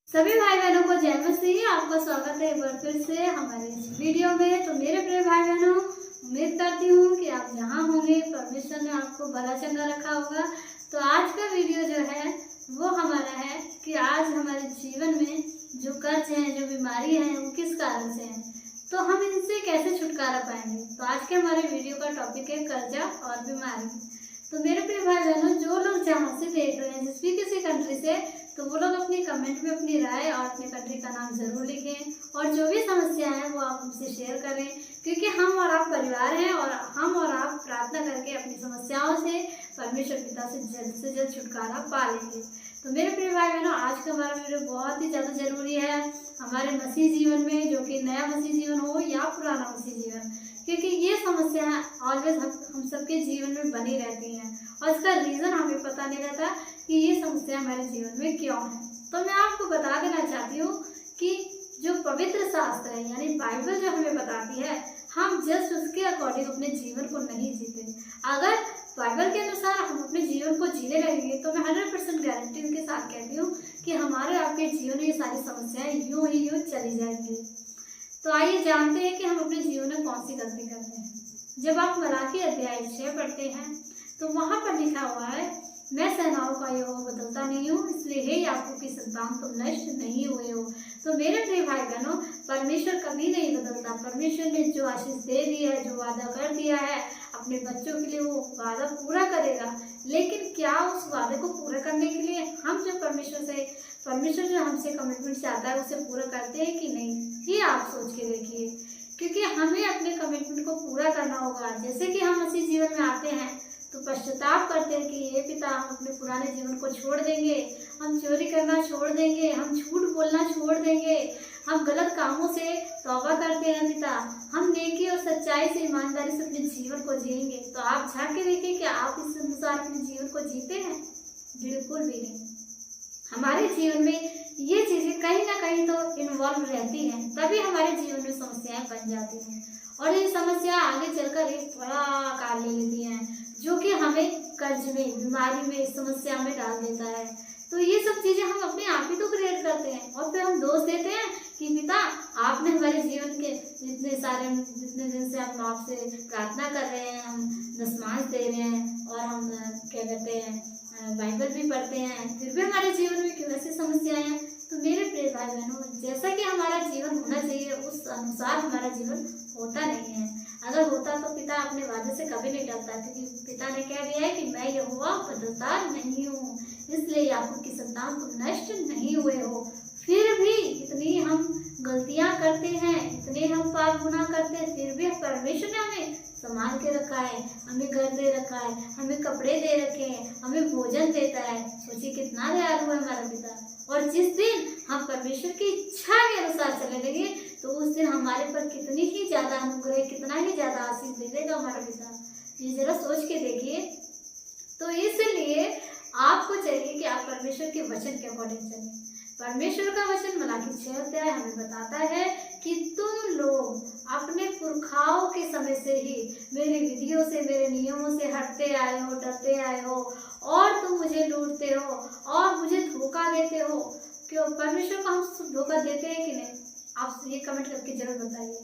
सभी भाई बहनों को जय मसीह। आपका स्वागत है एक बार फिर से हमारे इस वीडियो में। तो मेरे प्रिय भाई बहनों, उम्मीद करती हूँ कि आप जहाँ होंगे परमेश्वर ने आपको भला चंगा रखा होगा। तो आज का वीडियो जो है वो हमारा है कि आज हमारे जीवन में जो कर्ज है, जो बीमारी है, वो किस कारण से है, तो हम इनसे कैसे छुटकारा पाएंगे। तो आज के हमारे वीडियो का टॉपिक है कर्जा और बीमारी। तो मेरे प्रिय भाई बहनों, जो लोग जहाँ से देख रहे हैं, जिस भी किसी कंट्री से, तो वो लोग अपनी कमेंट में अपनी राय और अपने कंट्री का नाम जरूर लिखें और जो भी समस्या है वो आप हमसे शेयर करें, क्योंकि हम और आप परिवार हैं और हम और आप प्रार्थना करके अपनी समस्याओं से परमेश्वर पिता से जल्द छुटकारा पा लेंगे। तो मेरे प्रिय भाई बहनों, आज का हमारा वीडियो बहुत ही ज़्यादा जरूरी है हमारे मसीह जीवन में, जो कि नया मसीह जीवन हो या पुराना मसीह जीवन, क्योंकि ये समस्या ऑलवेज हम सबके जीवन में बनी रहती हैं और इसका रीज़न हमें पता नहीं रहता कि ये समस्या हमारे जीवन में क्यों है। तो मैं आपको बता देना चाहती हूँ कि जो पवित्र शास्त्र है यानी बाइबल जो हमें बताती है, हम जस्ट उसके अकॉर्डिंग अपने जीवन को नहीं जीते। अगर बाइबल के अनुसार हम अपने जीवन को जीने लगेंगे तो मैं 100% गारंटी के साथ कहती हूँ कि हमारे आपके जीवन में ये सारी समस्याएं यूं ही यूं चली जाएंगी। तो आइए जानते हैं कि हम अपने जीवन में कौन सी गलती करते हैं। जब आप मलाकी अध्याय 6 पढ़ते हैं तो वहां पर लिखा हुआ है, मैं सेनाओं का यहोवा बदलता नहीं हूँ, इसलिए हे याकूब की संतान तुम नष्ट नहीं हुए हो। तो मेरे प्रिय भाई बहनों, परमेश्वर कभी नहीं बदलता। परमेश्वर ने जो आशीष दे दी है, जो वादा कर दिया है अपने बच्चों के लिए, वो वादा पूरा करेगा। लेकिन क्या उस वादे को पूरा करने के लिए हम जो परमेश्वर जो हमसे कमिटमेंट चाहता है उसे पूरा करते हैं कि नहीं, ये आप सोच के देखिए। क्योंकि हमें अपने कमिटमेंट को पूरा करना होगा। जैसे कि हम इसी जीवन में आते हैं तो पश्चाताप करते हैं कि ये पिता, हम अपने पुराने जीवन को छोड़ देंगे, हम चोरी करना छोड़ देंगे, हम झूठ बोलना छोड़ देंगे, हम गलत कामों से तौबा करते हैं पिता, हम नेकी और सच्चाई से, ईमानदारी से अपने जीवन को जिएंगे। तो आप झांक के देखिए कि आप इस अनुसार अपने जीवन को जीते हैं? बिल्कुल भी नहीं। हमारे जीवन में ये चीजें कहीं ना कहीं तो इन्वॉल्व रहती हैं, तभी हमारे जीवन में समस्याएं बन जाती हैं और ये समस्या आगे चलकर एक बड़ा आकार ले लेती हैं, जो कि हमें कर्ज में, बीमारी में, समस्या में डाल देता है। तो ये सब चीजें हम अपने आप ही तो क्रिएट करते हैं और फिर हम दोष देते हैं कि पिता, आपने हमारे जीवन के जितने दिन से हम आपसे प्रार्थना कर रहे हैं, हम दशमांश दे रहे हैं और हम क्या कहते हैं, बाइबल भी पढ़ते हैं, फिर भी हमारे जीवन में क्यों ऐसी समस्याएं हैं। तो मेरे प्रिय भाई बहनों, जैसा कि हमारा जीवन होना चाहिए उस अनुसार हमारा जीवन होता नहीं है। अगर होता तो पिता अपने वादे से कभी नहीं डरता, क्योंकि पिता ने कह दिया है कि मैं यहोवा बदलता नहीं हूँ, इसलिए याकूब की संतान तुम नष्ट नहीं हुए हो। फिर भी इतनी हम गलतियां करते हैं, इतने हम पाप गुनाह करते हैं, फिर भी परमेश्वर ने हमें संभाल के रखा है, हमें घर दे रखा है, हमें कपड़े दे रखे हैं, हमें भोजन देता है। सोचिए कितना दयालु है हमारा पिता। और जिस दिन हम परमेश्वर की इच्छा के अनुसार चले लगे तो उस दिन हमारे पर कितनी ही ज्यादा अनुग्रह, कितना ही ज्यादा आशीष दे देगा हमारा पिता। ये जरा सोच के देखिए। तो इसलिए आपको चाहिए कि आप परमेश्वर के वचन के अकॉर्डिंग चलें। परमेश्वर का वचन मलाकी 6 अध्याय हमें बताता है कि तुम लोग अपने पुरखाओं के समय से ही मेरी विधियों से, मेरे नियमों से हटते आए हो, डरते आए हो और तुम मुझे लूटते हो और मुझे धोखा देते हो। क्यों परमेश्वर को हम धोखा देते हैं कि नहीं? आप ये कमेंट करके जरूर बताइए।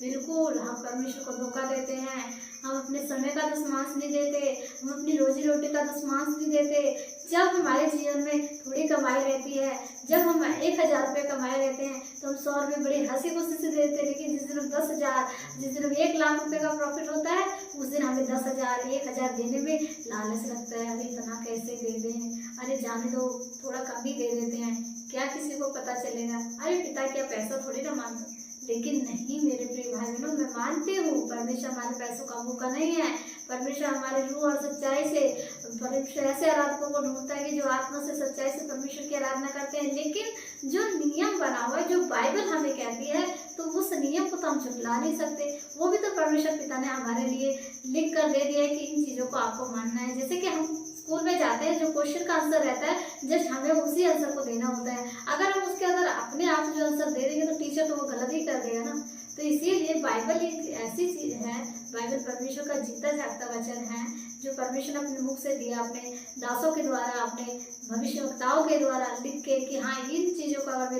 बिल्कुल, हम परमेश्वर को धोखा देते हैं। हम अपने समय का दशमांश नहीं देते, हम अपनी रोजी रोटी का दशमांश नहीं देते। जब हमारे जीवन में थोड़ी कमाई रहती है, जब हम 1000 रुपये कमाए रहते हैं तो हम 100 रुपये बड़ी हंसी खुशी से देते हैं। लेकिन जिस दिन 10,000, जिस दिन 1 लाख रुपए का प्रॉफिट होता है, उस दिन हमें 10,000, 1,000 देने में लालच लगता है। अरे इतना कैसे दे दें, अरे जाने दो, थोड़ा कम ही दे देते हैं, क्या किसी को पता चलेगा, अरे पिता क्या पैसा थोड़ी ना मांगता। लेकिन नहीं मेरे प्रिय भाई बहनों, मैं मानती हूँ परमेश्वर हमारे पैसों का भूखा नहीं है। परमेश्वर हमारे रूह और सच्चाई से, परमेश्वर ऐसे आराधकों को ढूंढता है कि जो आत्मा से, सच्चाई से परमेश्वर की आराधना करते हैं। लेकिन जो नियम बना हुआ है, जो बाइबल हमें कहती है, तो उस नियम को तो हम झुठला नहीं सकते। वो भी तो परमेश्वर पिता ने हमारे लिए लिख कर दे दिया है कि इन चीजों को आपको मानना है। जैसे कि हम स्कूल में जाते हैं, जो क्वेश्चन का आंसर रहता है, जस्ट हमें उसी आंसर को देना होता है। अगर हम उसके अंदर अपने आप से जो आंसर दे देंगे तो टीचर तो वो गलत ही कर देगा ना। तो इसीलिए बाइबल एक ऐसी चीज है, बाइबल परमेश्वर का जीता जागता वचन है, जो परमेश्वर ने अपने मुख से दिया, अपने दासों के द्वारा, अपने भविष्यवक्ताओं के द्वारा लिख के कि हाँ, इन चीजों को अगर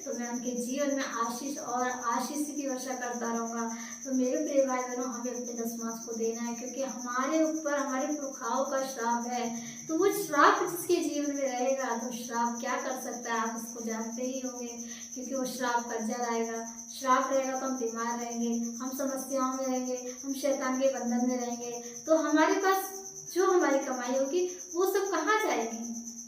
तो मैं उनके जीवन में आशीष और आशीष की वर्षा करता रहूँगा। तो मेरे प्रिय भाई बहनों, हमें अपने दशमांश को देना है, क्योंकि हमारे ऊपर हमारे पुरखाओं का श्राप है। तो वो श्राप जिसके जीवन में रहेगा तो श्राप क्या कर सकता है, आप इसको जानते ही होंगे, क्योंकि वो श्राप कर्जा रहेगा। श्राप रहेगा तो हम बीमार रहेंगे, हम समस्याओं में रहेंगे, हम शैतान के बंधन में रहेंगे। तो हमारे पास जो हमारी कमाई होगी वो सब कहाँ जाएगी?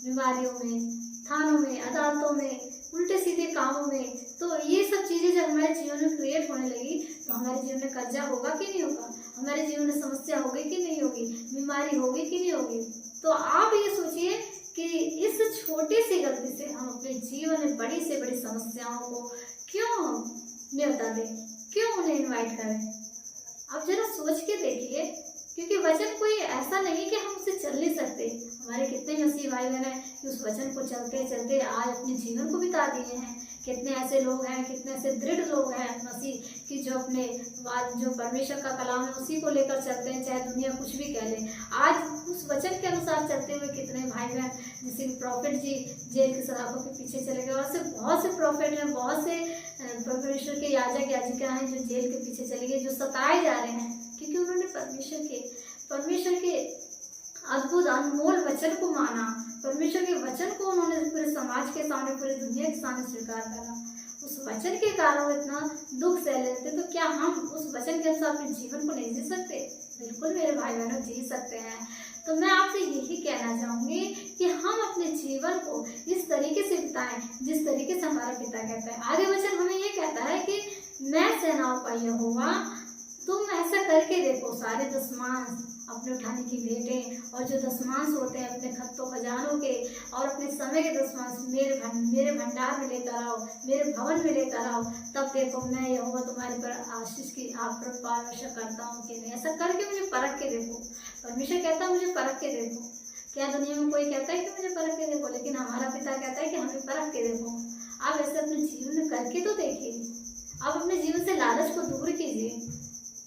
बीमारियों में, थानों में, अदालतों में, उल्टे सीधे कामों में। तो ये सब चीज़ें जब हमारे जीवन में क्रिएट होने लगी तो हमारे जीवन में कर्जा होगा कि नहीं होगा, हमारे जीवन में समस्या होगी कि नहीं होगी, बीमारी होगी कि नहीं होगी। तो आप ये सोचिए कि इस छोटी सी गलती से हम अपने जीवन में बड़ी से बड़ी समस्याओं को क्यों न्योता दें, क्यों उन्हें इन्वाइट करें? आप जरा सोच के देखिए, क्योंकि वचन कोई ऐसा नहीं कि हम उसे चल नहीं सकते। हमारे कितने मसीह भाई बहन हैं कि उस वचन को चलते चलते आज अपने जीवन को बिता दिए हैं। कितने ऐसे लोग हैं, कितने ऐसे दृढ़ लोग हैं मसीह की, जो अपने जो परमेश्वर का कलाम है उसी को लेकर चलते हैं, चाहे दुनिया कुछ भी कह ले। आज उस वचन के अनुसार चलते हुए कितने भाई बहन, जैसे प्रॉफिट जी जेल की सलाखों के पीछे चले गए, और से बहुत से प्रॉफिट हैं, बहुत से परमेश्वर के याजक याजिका हैं जो जेल के पीछे चले गए, जो सताए जा रहे हैं, क्योंकि उन्होंने परमेश्वर के अद्भुत अनमोल वचन को माना। परमेश्वर के वचन को उन्होंने पूरे समाज के सामने, पूरी दुनिया के सामने स्वीकार करा। उस वचन के कारण वो इतना दुख सह लेते, तो क्या हम उस वचन के अनुसार अपने जीवन को नहीं जी सकते? बिल्कुल मेरे भाई बहनों, जी सकते हैं। तो मैं आपसे यही कहना चाहूंगी कि हम अपने जीवन को इस तरीके से बिताएं जिस तरीके से हमारा पिता कहता है। आगे वचन हमें ये कहता है कि मैं सेनाओं का यहोवा, तुम ऐसा करके देखो, सारे दशमांश अपने उठाने की भेंटें और जो दशमांश होते हैं अपने खत्तों खजानों के और अपने समय के दशमांश मेरे भंडार में लेकर आओ, मेरे भवन में लेकर आओ, तब देखो मैं यहोवा तुम्हारे पर आशीष की आप पर वर्षा करता हूँ कि नहीं। ऐसा करके मुझे परख के देखो। परमेश्वर कहता है मुझे परख के देखो। क्या दुनिया में कोई कहता है कि मुझे परख के देखो, लेकिन हमारा पिता कहता है कि हमें परख के देखो। आप ऐसे अपने जीवन में करके तो देखिए। आप अपने जीवन से लालच को दूर कीजिए।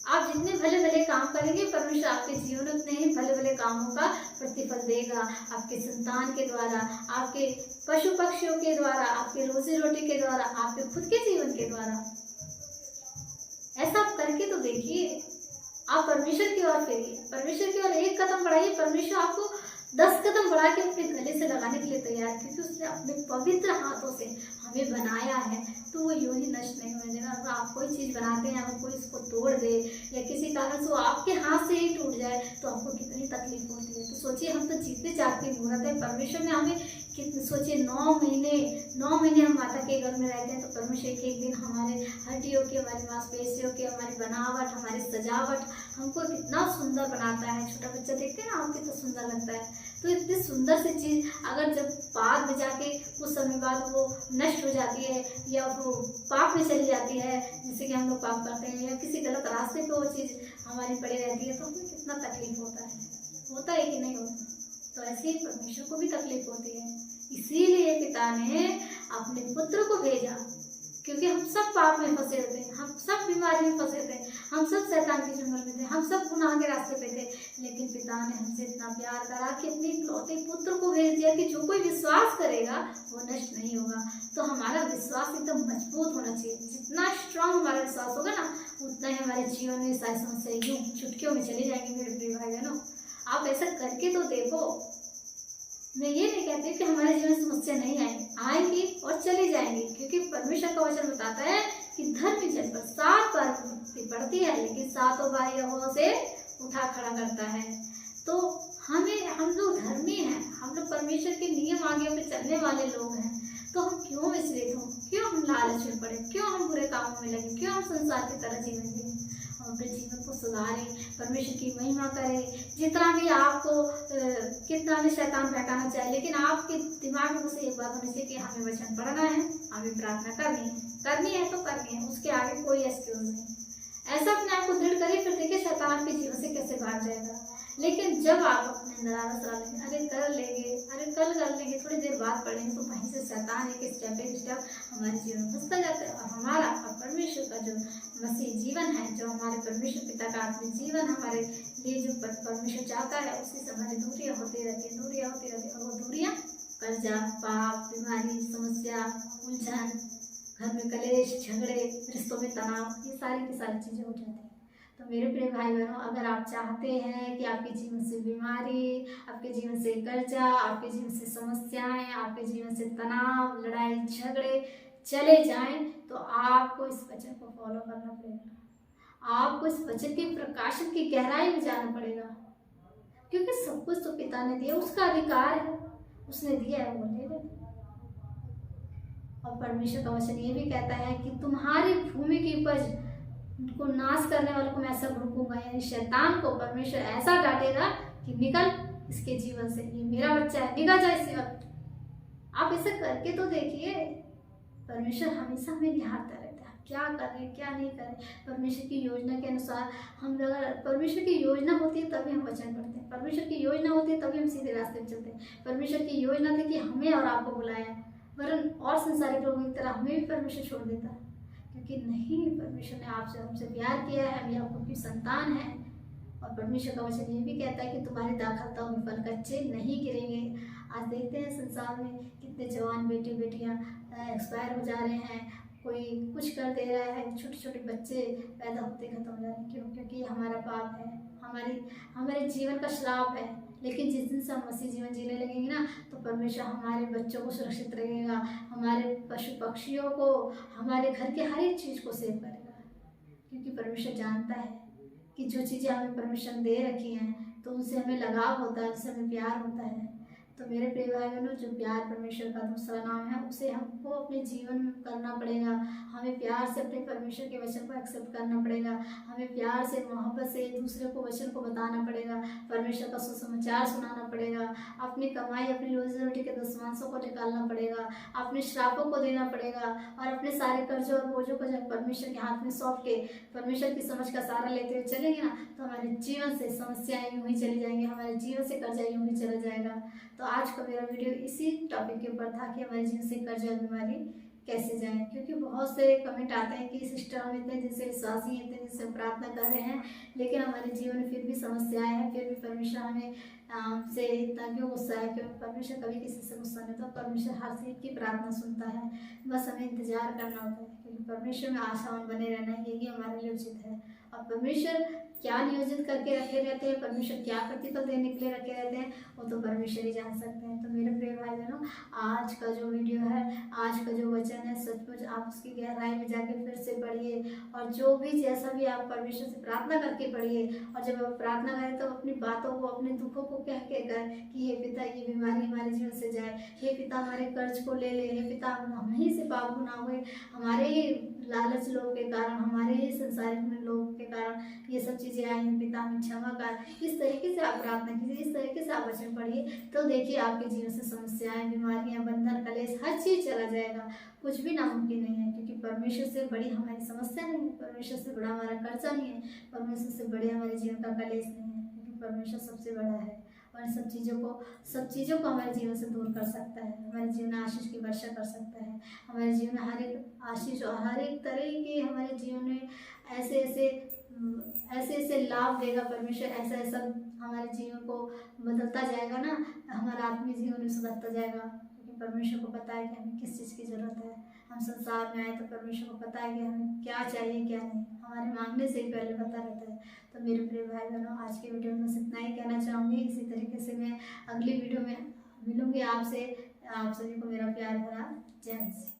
आप जितने भले भले काम करेंगे, परमेश्वर आपके जीवन में उतने ही भले भले कामों का प्रतिफल देगा। आपके संतान के द्वारा, आपके पशु पक्षियों के द्वारा, आपके रोजी रोटी के द्वारा, आपके खुद के जीवन के द्वारा। ऐसा आप करके तो देखिए। आप परमेश्वर की ओर फेरिए, परमेश्वर की ओर एक कदम बढ़ाइए। परमेश्वर आपको 10 कदम बढ़ा के अपने गले से लगाने के लिए तैयार, क्योंकि उसने अपने पवित्र हाथों से हमें बनाया है। तो वो यूं ही नष्ट नहीं होने देगा। अगर आप कोई चीज़ बनाते हैं, अगर कोई इसको तोड़ दे या किसी कारण से वो आपके हाथ से ही टूट जाए तो आपको कितनी तकलीफ होती है। तो सोचिए, हम तो जीते जागते मूर्त है। परमेश्वर ने हमें कितने, सोचिए 9 महीने हम माता के घर में रहते हैं, तो परमेश्वर एक दिन हमारे हड्डियों की, हमारी मांसपेशियों की, हमारी बनावट, हमारी सजावट हमको कितना सुंदर बनाता है। छोटा बच्चा देखते हैं ना, आप कितना सुंदर लगता है। तो इतनी सुंदर सी चीज़ अगर जब बाद में जाके कुछ समय बाद वो नष्ट हो जाती है या वो पाप में चली जाती है, जैसे कि हम लोग पाप करते हैं या किसी गलत रास्ते पे वो चीज़ हमारी पड़ी रहती है, तो हमें कितना तकलीफ होता है कि नहीं होता? तो ऐसे ही परमेश्वर को भी तकलीफ होती है। इसीलिए पिता ने अपने पुत्र को भेजा, क्योंकि हम सब पाप में फंसे होते हैं, हम सब बीमारी में फंसे थे, हम सब शैतान के जंगल में थे, हम सब गुनाह के रास्ते पे थे। लेकिन पिता ने हमसे इतना प्यार करा कि अपने इकलौते पुत्र को भेज दिया कि जो कोई विश्वास करेगा वो नष्ट नहीं होगा। तो हमारा विश्वास एकदम मजबूत होना चाहिए। जितना स्ट्रांग हमारा विश्वास होगा ना, उतना ही हमारे जीवन में सारी समस्या यूं चुटकियों में चली जाएंगी। मेरे प्रिय भाई बहनों, आप ऐसा करके तो देखो। मैं ये नहीं कहती कि हमारे जीवन में समस्या नहीं आएगी और चली जाएंगी, क्योंकि परमेश्वर का वचन बताता है कि धर्मी जन पर 7 बार विपत्ति पड़ती है, लेकिन 7 बार यहोवा से उठा खड़ा करता है। तो हम लोग धर्मी हैं, हम लोग परमेश्वर के नियम आज्ञा पे चलने वाले लोग हैं। तो हम क्यों विचलित हों, क्यों हम लालच में पड़े, क्यों हम बुरे कामों में लगे, क्यों हम संसार की तरह जीवन जिए? हम अपने जीवन को सुधारें, परमेश्वर की महिमा करें। जितना भी आपको कितना भी शैतान बहकाना चाहे, लेकिन आपके दिमाग में बस एक बात होनी चाहिए कि हमें वचन पढ़ना है, हमें प्रार्थना करनी है तो करनी है, उसके आगे कोई एक्सक्यूज नहीं। ऐसा अपने आप को दृढ़ करिए, फिर देखिए शैतान के जीवन से कैसे भाग जाएगा। लेकिन जब आप अपने अंदर आलस डालेंगे, अरे कर लेंगे, अरे कल कर लेंगे, थोड़ी देर बाद पढ़ेंगे, तो वहीं से शैतान एक स्टेप हमारे जीवन में घुसता जाता है। और हमारा और परमेश्वर का जो मसीह जीवन है, जो हमारे परमेश्वर पिता का आत्मिक जीवन हमारे लिए जो परमेश्वर चाहता है, उसी से हमारी दूरियां होती रहती है। और वो दूरियां कर्जा, पाप, बीमारी, समस्या, उलझन, घर में कलेश, झगड़े, रिश्तों में तनाव, ये सारी की सारी चीज़ें हो जाती हैं। तो मेरे प्रिय भाई बहनों, अगर आप चाहते हैं कि आपके जीवन से बीमारी, आपके जीवन से कर्जा, आपके जीवन से समस्याएं, आपके जीवन से तनाव, लड़ाई झगड़े चले जाएं, तो आपको इस वचन को फॉलो करना पड़ेगा। आपको इस वचन के प्रकाशन की गहराई में जाना पड़ेगा, क्योंकि सब कुछ तो पिता ने दिया, उसका अधिकार है, उसने दिया है, वो ले ले। और परमेश्वर का वचन ये भी कहता है कि तुम्हारी भूमि की उपज को नाश करने वालों को मैं ऐसा भड़कूंगा, यानी शैतान को परमेश्वर ऐसा डांटेगा कि निकल इसके जीवन से, ये मेरा बच्चा है, निकल जाए इसी वक्त। आप इसे करके तो देखिए। परमेश्वर हमेशा हमें निहारता रहता है, क्या करें क्या नहीं करें। परमेश्वर की योजना के अनुसार हम, अगर परमेश्वर की योजना होती है तभी हम वचन पढ़ते हैं, परमेश्वर की योजना होती है तभी हम सीधे रास्ते में चलते हैं। परमेश्वर की योजना थी कि हमें और आपको बुलाया, वरन और संसारिक लोगों की तरह हमें भी परमेश्वर छोड़ देता है, क्योंकि नहीं, परमेश्वर ने आपसे हमसे प्यार किया है, हम आपको की संतान है। और परमेश्वर का वचन ये भी कहता है कि तुम्हारी दाखलताओं में फल कच्चे नहीं गिरेंगे। आज देखते हैं संसार में कितने जवान बेटे बेटियां एक्सपायर हो जा रहे हैं, कोई कुछ कर दे रहा है, छोटे छोटे बच्चे पैदा होते खत्म हो जा रहे हैं। क्यों? क्योंकि ये हमारा पाप है, हमारे जीवन का श्राप है। लेकिन जिस दिन से हम मसीह जीवन जीने लगेंगे ना, तो परमेश्वर हमारे बच्चों को सुरक्षित रखेगा, हमारे पशु पक्षियों को, हमारे घर के हर एक चीज़ को सेव करेगा। क्योंकि परमेश्वर जानता है कि जो चीज़ें हमें परमेश्वर ने दे रखी हैं, तो उनसे हमें लगाव होता है, उनसे हमें प्यार होता है। तो मेरे प्रिय भाई बहनों, जो प्यार परमेश्वर का दूसरा नाम है, उसे हमको अपने जीवन में करना पड़ेगा। हमें प्यार से अपने परमेश्वर के वचन को एक्सेप्ट करना पड़ेगा, हमें प्यार से, मोहब्बत से एक दूसरे को वचन को बताना पड़ेगा, परमेश्वर का सुसमाचार सुनाना पड़ेगा, अपनी कमाई, अपनी रोजी रोटी के दशमांशों को निकालना पड़ेगा, अपने श्रापों को देना पड़ेगा, और अपने सारे कर्जों और बोझों को जब परमेश्वर के हाथ में सौंप के परमेश्वर की समझ का सहारा लेते हुए चलेंगे ना, तो हमारे जीवन से समस्याएं यूं ही चली जाएंगी, हमारे जीवन से कर्जा यूं ही चला जाएगा। तो आज का मेरा वीडियो इसी टॉपिक के ऊपर था कि हमारे जीवन से कर्जा और बीमारी कैसे जाए। क्योंकि बहुत से कमेंट आते हैं कि सिस्टर हम इतने दिन से विश्वासी हैं, इतने दिन से प्रार्थना कर रहे हैं, लेकिन हमारे जीवन में फिर भी समस्याएं हैं, फिर भी परमेश्वर हमें से इतना क्यों गुस्सा है। क्योंकि परमेश्वर कभी किसी से गुस्सा नहीं होता, परमेश्वर हर चीज की प्रार्थना सुनता है, बस हमें इंतजार करना होता है। क्योंकि परमेश्वर में आशावान बने रहना यही हमारे लिए उचित है। और परमेश्वर क्या नियोजित करके रखे रहते हैं, परमेश्वर क्या प्रतिफल देने के लिए रखे रहते हैं, वो तो परमेश्वर ही जान सकते हैं। तो मेरे प्रिय भाई बहनों, आज का जो वीडियो है, आज का जो वचन है, सचमुच आप उसकी गहराई में जाके फिर से पढ़िए, और जो भी जैसा भी आप परमेश्वर से प्रार्थना करके पढ़िए। और जब आप प्रार्थना करें तो अपनी बातों को, अपने दुखों को कह के कर कि हे पिता, ये बीमारी हमारे जीवन से जाए, हे पिता हमारे कर्ज को ले ले, हे पिता हम ही से पाप गुनाह हुए, हमारे ही लालच लोग के कारण, हमारे ही संसारिक में लोगों के कारण ये सब चीज़ें आई हैं, पिता हमें क्षमा कर। इस तरीके से आप प्रार्थना कीजिए, इस तरीके से आप वचन पढ़िए, तो देखिए आपके जीवन से समस्याएं, बीमारियां, बंधन, कलेश, हर चीज़ चला जाएगा। कुछ भी नामुमकिन नहीं है, क्योंकि परमेश्वर से बड़ी हमारी समस्या नहीं है, परमेश्वर से बड़ा हमारा कर्जा नहीं है, परमेश्वर से बड़े हमारे जीवन का कलेश नहीं है, क्योंकि परमेश्वर सबसे बड़ा है। और इन सब चीज़ों को हमारे जीवन से दूर कर सकता है, हमारे जीवन में आशीष की वर्षा कर सकता है, हमारे जीवन में हर एक आशीष और हर एक तरह के हमारे जीवन में ऐसे लाभ देगा परमेश्वर। ऐसा हमारे जीवन को बदलता जाएगा ना, हमारा आत्मिक जीवन में सुधरता जाएगा। क्योंकि परमेश्वर को पता है कि हमें किस चीज़ की ज़रूरत है। हम संसार में आए तो परमेश्वर को पता है कि हमें क्या चाहिए क्या नहीं, हमारे मांगने से ही पहले पता रहता है। तो मेरे प्रिय भाई बहनों, आज के वीडियो में बस इतना ही कहना चाहूँगी। इसी तरीके से मैं अगली वीडियो में मिलूँगी आपसे। आप सभी को मेरा प्यार भरा जय हिंद।